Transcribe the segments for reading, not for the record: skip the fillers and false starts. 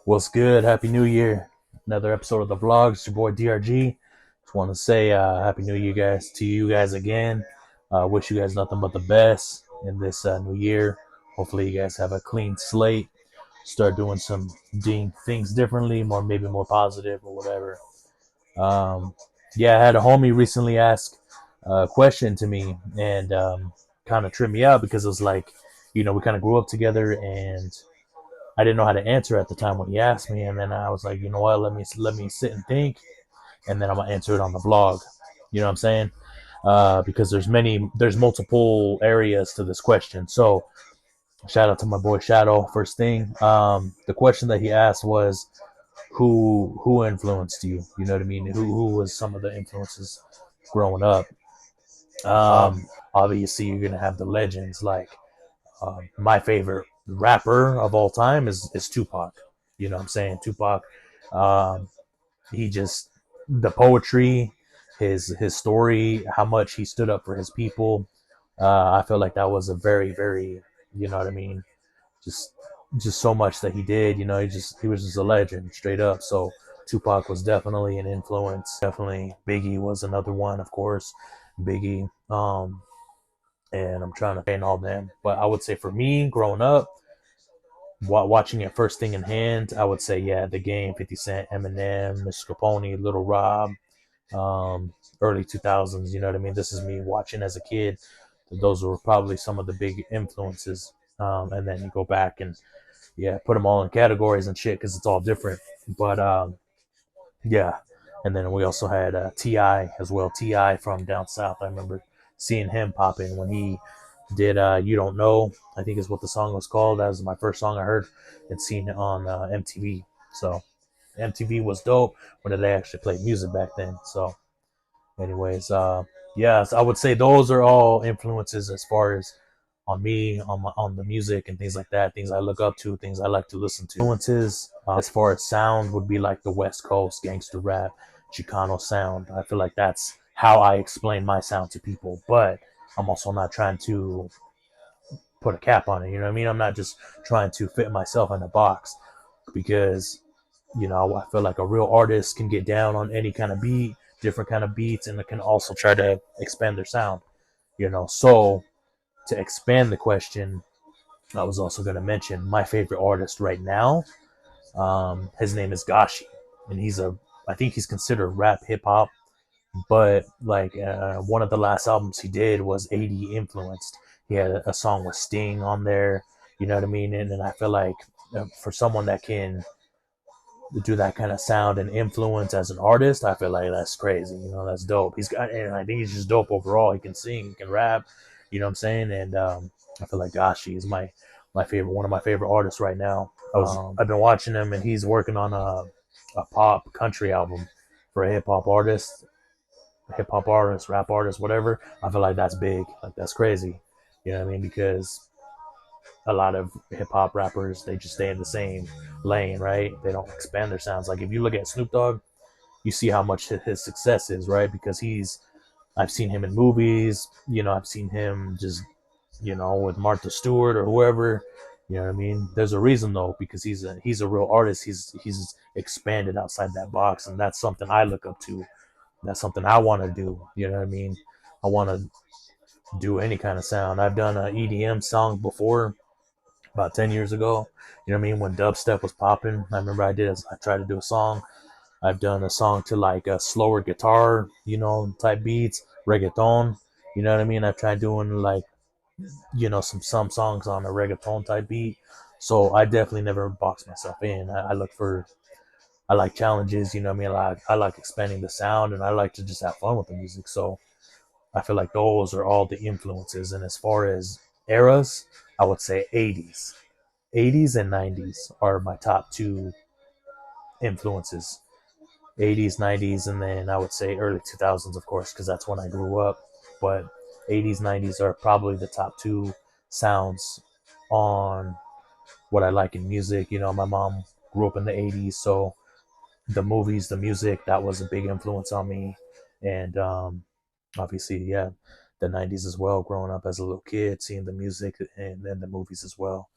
What's good? Happy New Year. Another episode of the vlogs. It's your boy D.R.G. Just want to say Happy New Year, guys, to you guys again. Wish you guys nothing but the best in this new year. Hopefully, you guys have a clean slate. Start doing some things differently, maybe more positive or whatever. Um, yeah, I had a homie recently ask a question to me and kind of tripped me out because it was like, we kind of grew up together and I didn't know how to answer at the time when he asked me, and then I was like, you know what, let me sit and think, and then I'm gonna answer it on the vlog. You know what I'm saying? Because there's multiple areas to this question. So shout out to my boy Shadow. First thing, the question that he asked was, who influenced you? You know what I mean? Who was some of the influences growing up? Obviously, you're gonna have the legends like my favorite rapper of all time is Tupac. You know what I'm saying? Tupac. Um, he just the poetry, his story, how much he stood up for his people. I feel like that was a very, you know what I mean? Just just so much that he did. He was just a legend, straight up. So Tupac was definitely an influence. Definitely Biggie was another one, of course. Biggie. And I'm trying to paint all them. But I would say for me, growing up, watching it first thing in hand, I would say, yeah, The Game, 50 Cent, Eminem, Mr. Capone, Little Rob, early 2000s. You know what I mean? This is me watching as a kid. Those were probably some of the big influences. And then you go back and, yeah, put them all in categories and shit because it's all different. But yeah. And then we also had T.I. as well. T.I. from down south. I remember seeing him pop in when he did You Don't Know, I think is what the song was called. That was my first song I heard and seen it on MTV. So MTV was dope when they actually played music back then. So anyways, yeah, so I would say those are all influences as far as on me, on the music and things like that, things I look up to, things I like to listen to. Influences as far as sound would be like the West Coast gangster rap, Chicano sound. I feel like that's how I explain my sound to people, but I'm also not trying to put a cap on it. You know what I mean? I'm not just trying to fit myself in a box because I feel like a real artist can get down on any kind of beat, different kind of beats, and it can also try to expand their sound. So to expand the question, I was also going to mention my favorite artist right now. His name is Gashi, and I think he's considered rap hip hop, but like one of the last albums he did was 80 influenced. He had a song with Sting on there. You know what I mean? And I feel like for someone that can do that kind of sound and influence as an artist, I feel like that's crazy. That's dope. And I think he's just dope overall. He can sing, he can rap. You know what I'm saying? And I feel like Gashi is my favorite, one of my favorite artists right now. I've been watching him, and he's working on a pop country album for a hip hop artist, rap artist, whatever. I feel like that's big. Like that's crazy. You know what I mean? Because a lot of hip hop rappers, they just stay in the same lane, right? They don't expand their sounds. Like if you look at Snoop Dogg, you see how much his success is, right? Because I've seen him in movies. I've seen him just, with Martha Stewart or whoever. You know what I mean? There's a reason though, because he's a real artist. He's expanded outside that box, and that's something I look up to. That's something I want to do. You know what I mean? I want to do any kind of sound. I've done an EDM song before, about 10 years ago. You know what I mean? When dubstep was popping, I remember I tried to do a song. I've done a song to like a slower guitar, type beats, reggaeton. You know what I mean? I've tried doing like, some songs on a reggaeton type beat. So I definitely never box myself in. I like challenges, you know what I mean? I like expanding the sound, and I like to just have fun with the music. So I feel like those are all the influences. And as far as eras, I would say 80s. 80s and 90s are my top two influences. 80s, 90s, and then I would say early 2000s, of course, because that's when I grew up. But 80s, 90s are probably the top two sounds on what I like in music. My mom grew up in the 80s, so the movies, the music, that was a big influence on me. And obviously, yeah, the 90s as well, growing up as a little kid, seeing the music and then the movies as well.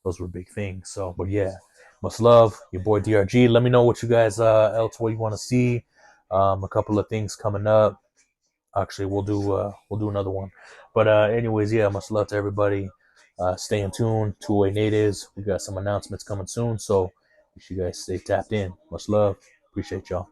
Those were big things. So, but yeah, Much love, your boy D.R.G. Let me know what you guys else what you want to see. A couple of things coming up. Actually, we'll do another one. But anyways, yeah, much love to everybody. Stay in tune. Two-way natives. We got some announcements coming soon, so you should guys stay tapped in. Much love. Appreciate y'all.